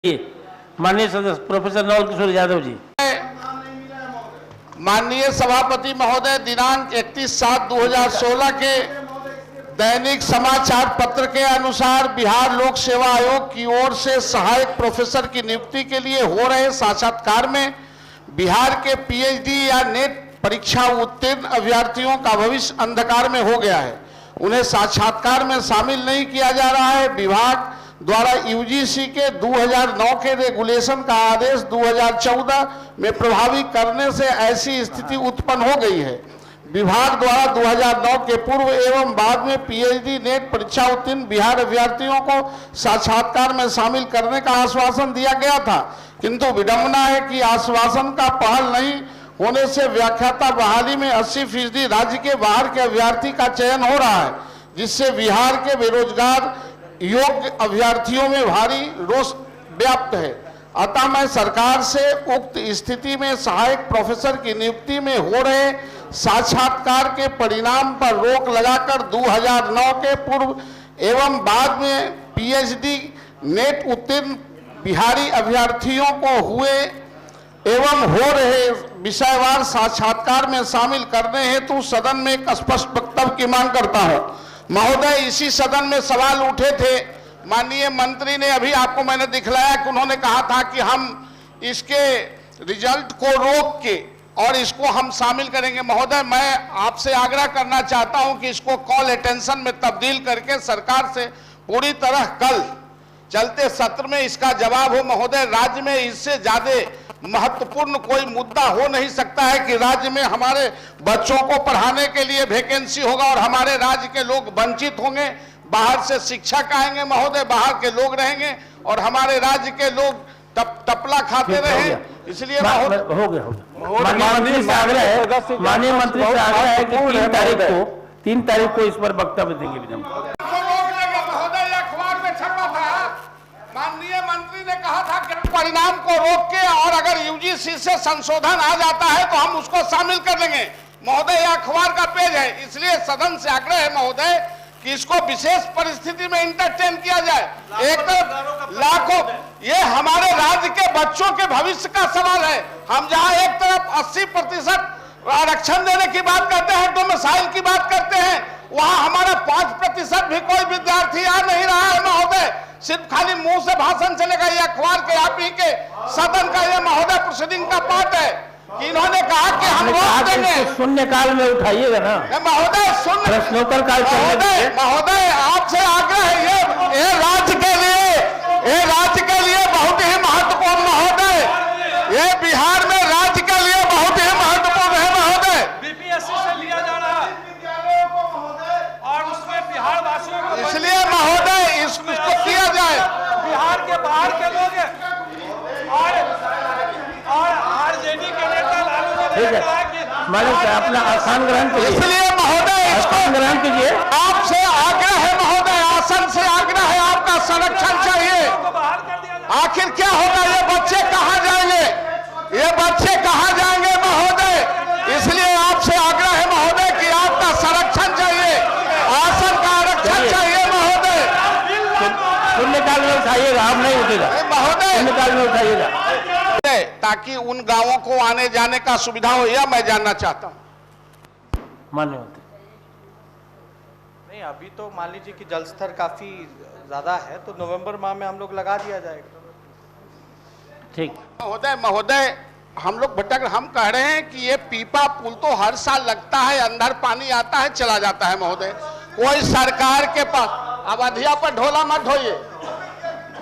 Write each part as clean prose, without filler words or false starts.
माननीय सदस्य प्रोफेसर नवल किशोर यादव जी। माननीय सभापति महोदय, दिनांक 31/7/2016 के दैनिक समाचार पत्र के अनुसार बिहार लोक सेवा आयोग की ओर से सहायक प्रोफेसर की नियुक्ति के लिए हो रहे साक्षात्कार में बिहार के पीएचडी या नेट परीक्षा उत्तीर्ण अभ्यर्थियों का भविष्य अंधकार में हो गया है। उन्हें साक्षात्कार में शामिल नहीं किया जा रहा है। विभाग द्वारा यूजीसी के 2009 के रेगुलेशन का आदेश 2014 में प्रभावी करने से ऐसी स्थिति उत्पन्न हो गई है। विभाग द्वारा 2009 के पूर्व एवं बाद में पीएचडी नेट परीक्षा उत्तीर्ण बिहार अभ्यर्थियों को साक्षात्कार में शामिल करने का आश्वासन दिया गया था, किंतु विडंबना है कि आश्वासन का पहल नहीं होने से व्याख्याता बहाली में 80% राज्य के बाहर के अभ्यर्थी का चयन हो रहा है, जिससे बिहार के बेरोजगार योग्य अभ्यर्थियों में भारी रोष व्याप्त है। अतः मैं सरकार से उक्त स्थिति में सहायक प्रोफेसर की नियुक्ति में हो रहे साक्षात्कार के परिणाम पर रोक लगाकर 2009 के पूर्व एवं बाद में पीएचडी नेट उत्तीर्ण बिहारी अभ्यर्थियों को हुए एवं हो रहे विषयवार साक्षात्कार में शामिल करने हेतु सदन में एक स्पष्ट वक्तव्य की मांग करता हूं। महोदय, इसी सदन में सवाल उठे थे। माननीय मंत्री ने अभी आपको मैंने दिखलाया कि उन्होंने कहा था कि हम इसके रिजल्ट को रोक के और इसको हम शामिल करेंगे। महोदय, मैं आपसे आग्रह करना चाहता हूं कि इसको कॉल अटेंशन में तब्दील करके सरकार से पूरी तरह कल चलते सत्र में इसका जवाब हो। महोदय, राज्य में इससे ज्यादा महत्वपूर्ण कोई मुद्दा हो नहीं सकता है कि राज्य में हमारे बच्चों को पढ़ाने के लिए वैकेंसी होगा और हमारे राज्य के लोग वंचित होंगे। बाहर से शिक्षक आएंगे महोदय, बाहर के लोग रहेंगे और हमारे राज्य के लोग टपला खाते रहे। इसलिए माननीय मंत्री से आग्रह है कि 3 तारीख को इस पर वक्तव्य देंगे। माननीय मंत्री ने कहा था कि परिणाम को रोक के और अगर यूजीसी से संशोधन आ जाता है तो हम उसको शामिल कर लेंगे। महोदय, यह अखबार का पेज है, इसलिए सदन से आग्रह है महोदय कि इसको विशेष परिस्थिति में इंटरटेन किया जाए। एक तरफ लाखों, ये हमारे राज्य के बच्चों के भविष्य का सवाल है। हम जहां एक तरफ 80% आरक्षण देने की बात करते हैं, डोमिसाइल की बात करते हैं, वहां हमारा 5% भी कोई विद्यार्थी आ नहीं रहा है महोदय। सिर्फ खाली मुंह से भाषण चलेगा। ये अखबार के आप ही के सदन का ये महोदय प्रोसीडिंग का पार्ट है कि इन्होंने कहा कि हम रोक देंगे। शून्यकाल में उठाइएगा ना महोदय, प्रश्नोत्तर काल महोदय आपसे आग्रह है, ये राज्य के लिए बहुत ही महत्वपूर्ण महोदय, ये बिहार में राज्य के लिए बहुत ही महत्वपूर्ण है महोदय। बीपीएससी से लिया जा रहा है और उसमें बिहार वासियों को, इसलिए महोदय इसको किया जाए। बिहार के बाहर के लोग और आरजेडी के नेता लालू जी ने कहा कि मालिक अपना आसन ग्रहण कीजिए। इसलिए महोदय आसन ग्रहण कीजिए। आपसे आग्रह है महोदय, आसन से आग्रह है, आपका संरक्षण चाहिए। बाहर कर दिया जाए। आखिर क्या होगा? ये बच्चे कहाँ जाएंगे? ये बच्चे कहाँ जाएंगे महोदय? इसलिए आपसे आग्रह है महोदय कि आपका संरक्षण चाहिए, आसन का आरक्षण चाहिए महोदय। शून्यकाल में उठाइएगा, आप नहीं उठेगा महोदय, शून्यकाल में उठाइएगा, ताकि उन गांवों को आने जाने का सुविधा हो, यह मैं जानना चाहता हूं। माननीय मंत्री। नहीं, अभी तो मान लीजिए कि जल स्तर काफी ज्यादा है, तो नवंबर माह में हम लोग लगा दिया जाएगा। ठीक। महोदय हम लोग भटक, हम कह रहे हैं कि ये पीपा पुल तो हर साल लगता है, अंदर पानी आता है चला जाता है महोदय। कोई सरकार के पास अब अधिया पर ढोला मत ढोइए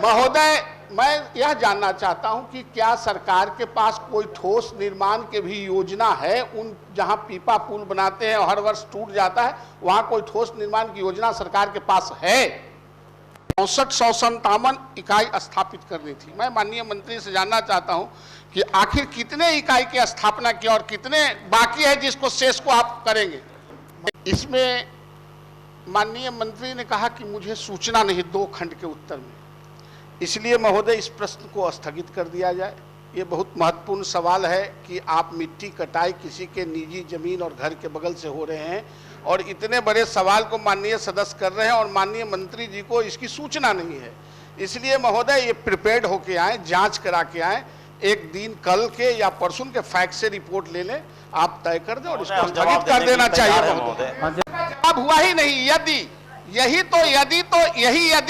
महोदय। मैं यह जानना चाहता हूं कि क्या सरकार के पास कोई ठोस निर्माण की भी योजना है? उन जहां पीपा पुल बनाते हैं और हर वर्ष टूट जाता है, वहां कोई ठोस निर्माण की योजना सरकार के पास है? 6457 इकाई स्थापित करनी थी। मैं माननीय मंत्री से जानना चाहता हूं कि आखिर कितने इकाई की स्थापना की और कितने बाकी है जिसको शेष को आप करेंगे? इसमें माननीय मंत्री ने कहा कि मुझे सूचना नहीं 2 खंड के उत्तर में, इसलिए महोदय इस प्रश्न को स्थगित कर दिया जाए। ये बहुत महत्वपूर्ण सवाल है कि आप मिट्टी कटाई किसी के निजी जमीन और घर के बगल से हो रहे हैं और इतने बड़े सवाल को माननीय सदस्य कर रहे हैं और माननीय मंत्री जी को इसकी सूचना नहीं है। इसलिए महोदय ये प्रिपेयर्ड होके आए, जांच करा के आए, एक दिन कल के या परसों के फैक्ट से रिपोर्ट ले लें, आप तय कर दें और इसको स्थगित कर देना चाहिए महोदय। अब हुआ ही नहीं, यदि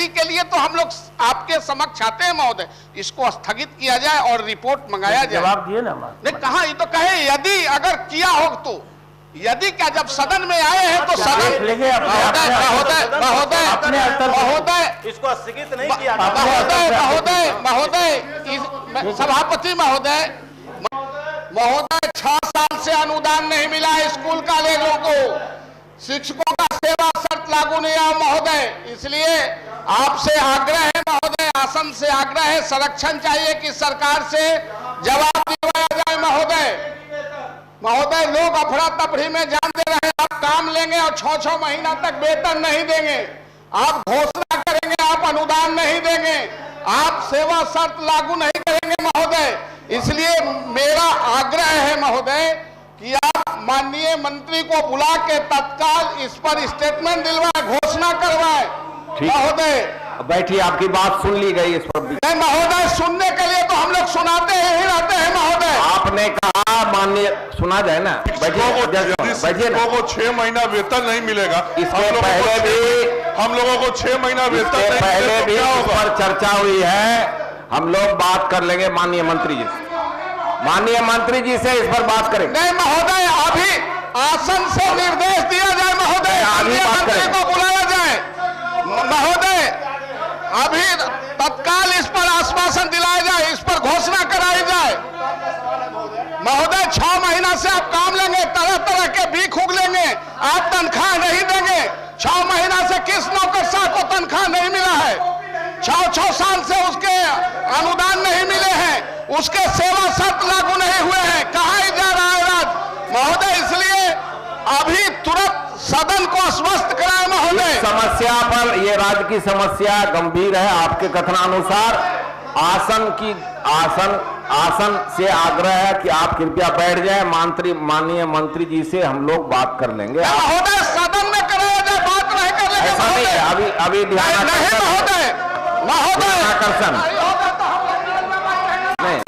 के लिए तो हम लोग आपके समक्ष आते हैं महोदय, इसको स्थगित किया जाए और रिपोर्ट मंगाया जाए। जवाब दिए ना नहीं कहा, ये तो कहे यदि अगर किया हो तो, यदि क्या जब सदन में आए हैं तो सदन महोदय इसको स्थगित नहीं किया। महोदय सभापति महोदय 6 साल से अनुदान नहीं मिला स्कूल कॉलेजों को, शिक्षकों का सेवा शर्त लागू नहीं है महोदय, इसलिए आपसे आग्रह है महोदय, आसन से आग्रह है, संरक्षण चाहिए कि सरकार से जवाब दिलवाया जाए महोदय। लोग अफरा तफरी में जान दे रहे हैं, आप काम लेंगे और 6-6 महीना तक वेतन नहीं देंगे, आप घोषणा करेंगे, आप अनुदान नहीं देंगे, आप सेवा शर्त लागू नहीं करेंगे महोदय। इसलिए मेरा आग्रह है महोदय कि आप माननीय मंत्री को बुला के तत्काल इस पर स्टेटमेंट दिलवाएं, घोषणा करवाएं महोदय। बैठिए, आपकी बात सुन ली गई। इस पर नहीं महोदय, सुनने के लिए तो हम लोग सुनाते ही रहते हैं महोदय। आपने कहा माननीय, सुना जाए ना, बैठिए ना। को 6 महीना वेतन नहीं मिलेगा, इसके पहले भी हम लोगों को 6 महीना वेतन नहीं पहले मिलेगा, भी क्या इस होगा? पर चर्चा हुई है, हम लोग बात कर लेंगे माननीय मंत्री जी से, माननीय मंत्री जी से इस पर बात करेंगे। नहीं महोदय, अभी आसन से निर्देश दिया जाए महोदय, आगे बात मंत्री करें। को बुलाया जाए महोदय, अभी तत्काल इस पर आश्वासन दिलाया जाए, इस पर घोषणा कराई जाए महोदय। 6 महीना से आप काम लेंगे, तरह तरह के भीख उगलेंगे, आप तनख्वाह नहीं देंगे। 6 महीना से किस नौकरशाह को तनख्वाह नहीं मिला है? 6 साल से उसके अनुदान नहीं मिले हैं, उसके सेवा शर्त लागू नहीं हुए हैं, कहाँ जा रहा है राज महोदय? इसलिए अभी तुरंत सदन को आश्वस्त कराए महोदय। समस्या पर, ये राज्य की समस्या गंभीर है, आपके कथनानुसार आसन से आग्रह है कि आप कृपया बैठ जाएं, माननीय मंत्री जी से हम लोग बात कर लेंगे। महोदय सदन में कराया जाए, बात नहीं कर लेंगे ऐसा नहीं है, अभी ध्यान नहीं महोदय आकर्षण नहीं।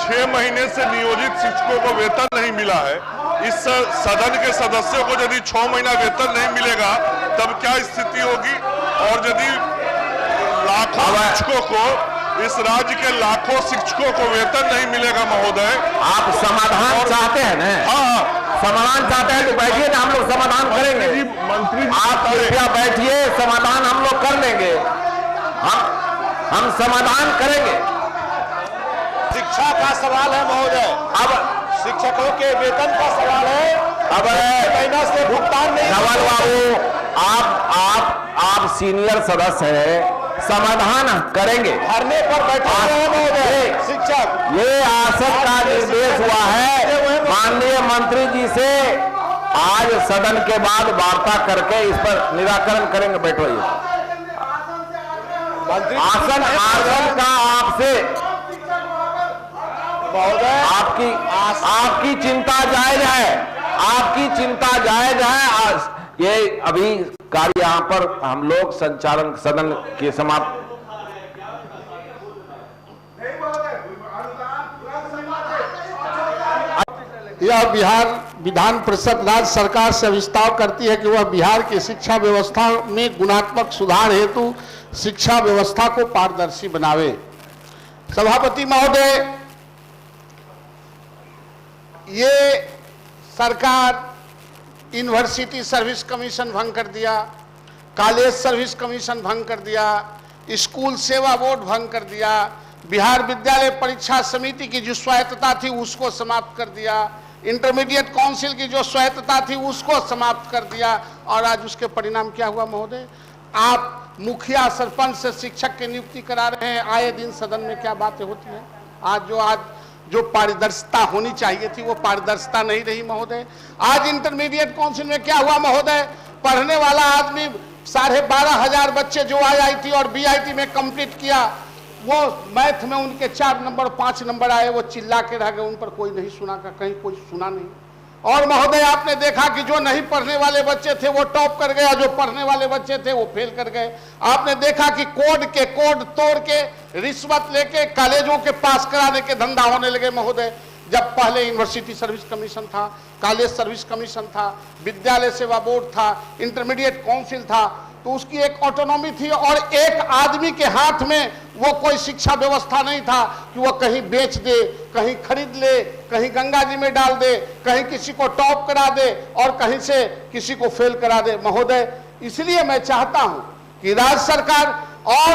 6 महीने से नियोजित शिक्षकों को वेतन नहीं मिला है, इस सदन के सदस्यों को यदि 6 महीना वेतन नहीं मिलेगा तब क्या स्थिति होगी? और यदि लाखों शिक्षकों को, इस राज्य के लाखों शिक्षकों को वेतन नहीं मिलेगा महोदय, आप समाधान चाहते हैं ना? हाँ, समाधान चाहते हैं तो बैठिए ना, हम लोग समाधान करेंगे। मंत्री आप कृपया बैठिए, समाधान हम लोग कर लेंगे, हम समाधान करेंगे। शिक्षा का सवाल है महोदय, अब शिक्षकों के वेतन का सवाल है, अब महीना से भुगतान नहीं। धवल बाबू, आप सीनियर सदस्य हैं, समाधान करेंगे। धरने पर बैठे हुए हैं महोदय शिक्षक। ये आसन का निर्देश हुआ है माननीय मंत्री जी से, आज सदन के बाद वार्ता करके इस पर निराकरण करेंगे। बैठो, ये आसन का आपसे आपकी चिंता जायज है, आपकी चिंता जायज है। ये अभी कार्य यहाँ पर हम लोग संचालन सदन के समाप्त। यह बिहार विधान परिषद राज्य सरकार से विस्तार करती है कि वह बिहार की शिक्षा व्यवस्था में गुणात्मक सुधार हेतु शिक्षा व्यवस्था को पारदर्शी बनावे। सभापति महोदय, ये सरकार यूनिवर्सिटी सर्विस कमीशन भंग कर दिया, कॉलेज सर्विस कमीशन भंग कर दिया, स्कूल सेवा बोर्ड भंग कर दिया, बिहार विद्यालय परीक्षा समिति की जो स्वायत्तता थी उसको समाप्त कर दिया, इंटरमीडिएट काउंसिल की जो स्वायत्तता थी उसको समाप्त कर दिया। और आज उसके परिणाम क्या हुआ महोदय? आप मुखिया सरपंच से शिक्षक की नियुक्ति करा रहे हैं। आए दिन सदन में क्या बातें होती हैं? आज जो पारदर्शिता होनी चाहिए थी वो पारदर्शिता नहीं रही महोदय। आज इंटरमीडिएट काउंसिल में क्या हुआ महोदय? पढ़ने वाला आदमी 12,500 बच्चे जो IIT और BIT में कंप्लीट किया, वो मैथ में उनके 4 नंबर 5 नंबर आए, वो चिल्ला के रह गए, उन पर कोई नहीं सुना का, कहीं कोई सुना नहीं। और महोदय आपने देखा कि जो नहीं पढ़ने वाले बच्चे थे वो टॉप कर गया, जो पढ़ने वाले बच्चे थे वो फेल कर गए। आपने देखा कि कोड तोड़ के रिश्वत लेके कॉलेजों के पास कराने के धंधा होने लगे महोदय। जब पहले यूनिवर्सिटी सर्विस कमीशन था, कॉलेज सर्विस कमीशन था, विद्यालय सेवा बोर्ड था, इंटरमीडिएट काउंसिल था, तो उसकी एक ऑटोनॉमी थी और एक आदमी के हाथ में वो कोई शिक्षा व्यवस्था नहीं था कि वो कहीं बेच दे, कहीं खरीद ले, कहीं गंगा जी में डाल दे, कहीं किसी को टॉप करा दे और कहीं से किसी को फेल करा दे महोदय। इसलिए मैं चाहता हूं कि राज्य सरकार और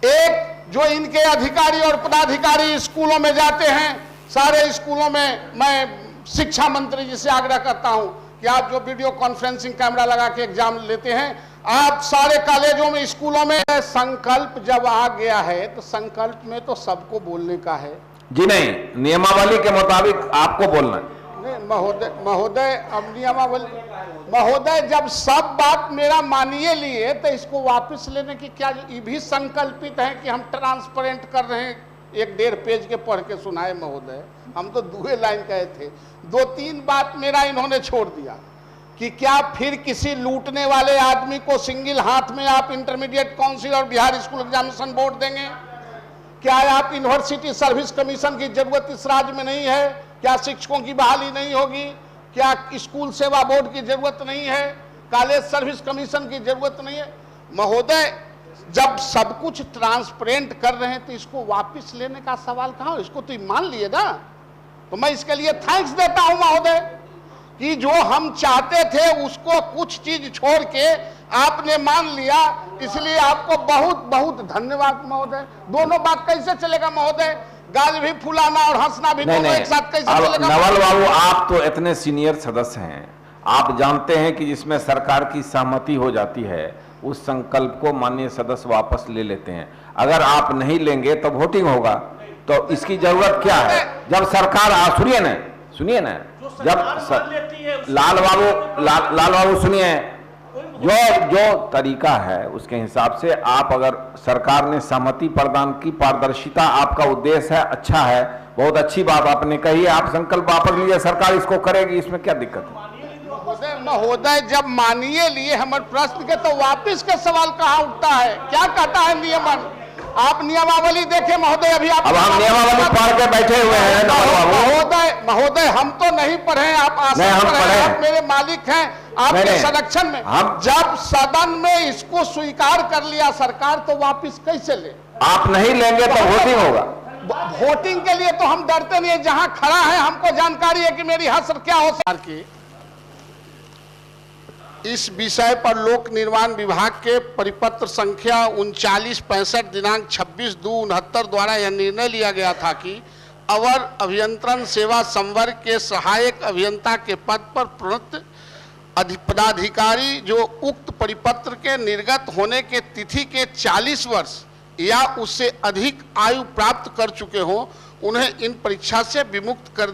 एक जो इनके अधिकारी और पदाधिकारी स्कूलों में जाते हैं, सारे स्कूलों में मैं शिक्षा मंत्री जी से आग्रह करता हूं कि आप जो वीडियो कॉन्फ्रेंसिंग कैमरा लगा के एग्जाम लेते हैं, आप सारे कॉलेजों में, स्कूलों में, संकल्प जब आ गया है तो संकल्प में तो सबको बोलने का है जी। नहीं, नियमावली के मुताबिक आपको बोलना है। नहीं महोदय अब नियमावली महोदय, जब सब बात मेरा मानिए लिए तो इसको वापस लेने की क्या, ये भी संकल्पित है कि हम ट्रांसपेरेंट कर रहे हैं। 1.5 पेज के पढ़ के सुनाए महोदय, हम तो 2 लाइन कहे थे, 2-3 बात मेरा इन्होंने छोड़ दिया कि क्या फिर किसी लूटने वाले आदमी को सिंगल हाथ में आप इंटरमीडिएट काउंसिल और बिहार स्कूल एग्जामिनेशन बोर्ड देंगे? क्या आप यूनिवर्सिटी सर्विस कमीशन की जरूरत इस राज्य में नहीं है? क्या शिक्षकों की बहाली नहीं होगी? क्या स्कूल सेवा बोर्ड की जरूरत नहीं है? कॉलेज सर्विस कमीशन की जरूरत नहीं है? महोदय, जब सब कुछ ट्रांसपेरेंट कर रहे हैं तो इसको वापस लेने का सवाल कहां? इसको तो मान लिए ना, तो मैं इसके लिए थैंक्स देता हूं महोदय कि जो हम चाहते थे उसको कुछ चीज छोड़ के आपने मान लिया, इसलिए आपको बहुत बहुत धन्यवाद महोदय। दोनों बात कैसे चलेगा महोदय? गाल भी फुलाना और हंसना भी दोनों एक साथ कैसे चलेगा? नवल बाबू, आप तो इतने सीनियर सदस्य हैं, आप जानते हैं कि जिसमें सरकार की सहमति हो जाती है उस संकल्प को माननीय सदस्य वापस ले लेते हैं। अगर आप नहीं लेंगे तो वोटिंग होगा, तो इसकी जरूरत क्या है? जब सरकार सुनिए ना, जब लाल बाबू सुनिए, जो तरीका है उसके हिसाब से आप, अगर सरकार ने सहमति प्रदान की, पारदर्शिता आपका उद्देश्य है, अच्छा है, बहुत अच्छी बात आपने कही है, आप संकल्प वापस लीजिए, सरकार इसको करेगी, इसमें क्या दिक्कत है? महोदय, जब मानिए लिए हमारे प्रश्न के तो वापस का सवाल कहाँ उठता है? क्या कहता है नियमन? आप नियमावली देखें महोदय, अभी आप अब हम नियमावली पढ़ के बैठे हुए हैं। महोदय हम तो नहीं पढ़े, आप आसन पर हैं, आप मेरे मालिक हैं, आपके संरक्षण में। जब सदन में इसको स्वीकार कर लिया सरकार तो वापस कैसे ले? आप नहीं लेंगे तो वोटिंग होगा। वोटिंग के लिए तो हम डरते नहीं है, जहां खड़ा है हमको जानकारी है कि मेरी हसर क्या हो सकती। इस विषय पर लोक निर्माण विभाग के परिपत्र संख्या 3965 दिनांक 26/2/69 द्वारा यह निर्णय लिया गया था कि अवर अभियंत्रण सेवा संवर्ग के सहायक अभियंता के पद पर प्रोन्नत पदाधिकारी जो उक्त परिपत्र के निर्गत होने के तिथि के 40 वर्ष या उससे अधिक आयु प्राप्त कर चुके हों, उन्हें इन परीक्षा से विमुक्त कर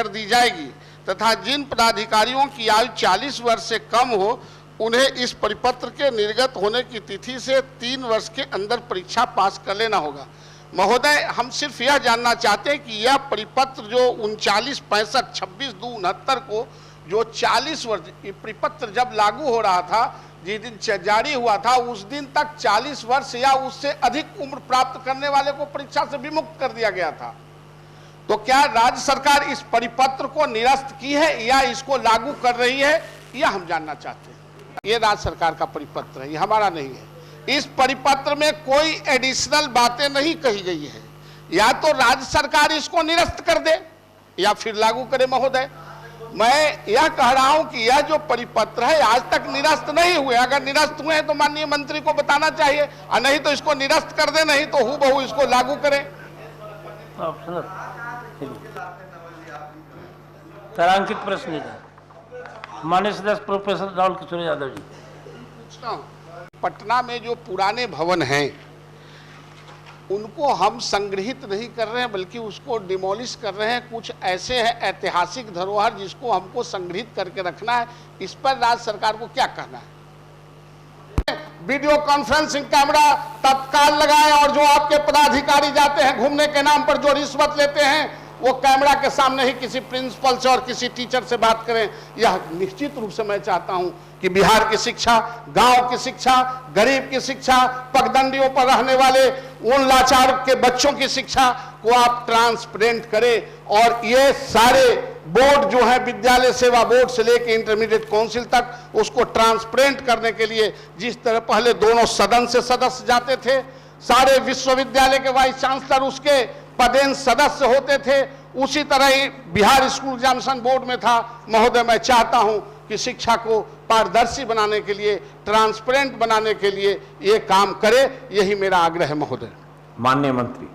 दी जाएगी तथा जिन पदाधिकारियों की आयु 40 वर्ष से कम हो उन्हें इस परिपत्र के निर्गत होने की तिथि से 3 वर्ष के अंदर परीक्षा पास कर लेना होगा। महोदय, हम सिर्फ यह जानना चाहते हैं कि यह परिपत्र जो 3965 26/2/69 को जो 40 वर्ष, ये परिपत्र जब लागू हो रहा था, जिस दिन जारी हुआ था, उस दिन तक 40 वर्ष या उससे अधिक उम्र प्राप्त करने वाले को परीक्षा से विमुक्त कर दिया गया था। तो क्या राज्य सरकार इस परिपत्र को निरस्त की है या इसको लागू कर रही है, यह हम जानना चाहते हैं। ये राज्य सरकार का परिपत्र है, ये हमारा नहीं है। इस परिपत्र में कोई एडिशनल बातें नहीं कही गई है, या तो राज्य सरकार इसको निरस्त कर दे या फिर लागू करे। महोदय, मैं यह कह रहा हूं कि यह जो परिपत्र है आज तक निरस्त नहीं हुए, अगर निरस्त हुए हैं तो माननीय मंत्री को बताना चाहिए, और नहीं तो इसको निरस्त कर दे, नहीं तो हूबहू इसको लागू करें। तारांकित प्रश्न है माननीय सदस्य प्रोफेसर राहुल किशोर यादव जी। पटना में जो पुराने भवन हैं उनको हम संग्रहित नहीं कर रहे हैं, बल्कि उसको डिमोलिश कर रहे हैं। कुछ ऐसे हैं ऐतिहासिक धरोहर जिसको हमको संग्रहित करके रखना है। इस पर राज्य सरकार को क्या कहना है? वीडियो कॉन्फ्रेंसिंग कैमरा तत्काल लगाएं और जो आपके पदाधिकारी जाते हैं घूमने के नाम पर जो रिश्वत लेते हैं, वो कैमरा के सामने ही किसी प्रिंसिपल से और किसी टीचर से बात करें। यह निश्चित रूप से मैं चाहता हूं कि बिहार की शिक्षा, गांव की शिक्षा, गरीब की शिक्षा, पगडंडियों पर रहने वाले उन लाचार के बच्चों की शिक्षा को आप ट्रांसपेरेंट करें। और ये सारे बोर्ड जो है, विद्यालय सेवा बोर्ड से लेकर इंटरमीडिएट काउंसिल तक, उसको ट्रांसपेरेंट करने के लिए जिस तरह पहले दोनों सदन से सदस्य जाते थे, सारे विश्वविद्यालय के वाइस चांसलर उसके पदेन सदस्य होते थे, उसी तरह ही बिहार स्कूल एग्जामिनेशन बोर्ड में था। महोदय, मैं चाहता हूं कि शिक्षा को पारदर्शी बनाने के लिए, ट्रांसपेरेंट बनाने के लिए ये काम करे, यही मेरा आग्रह है महोदय। माननीय मंत्री।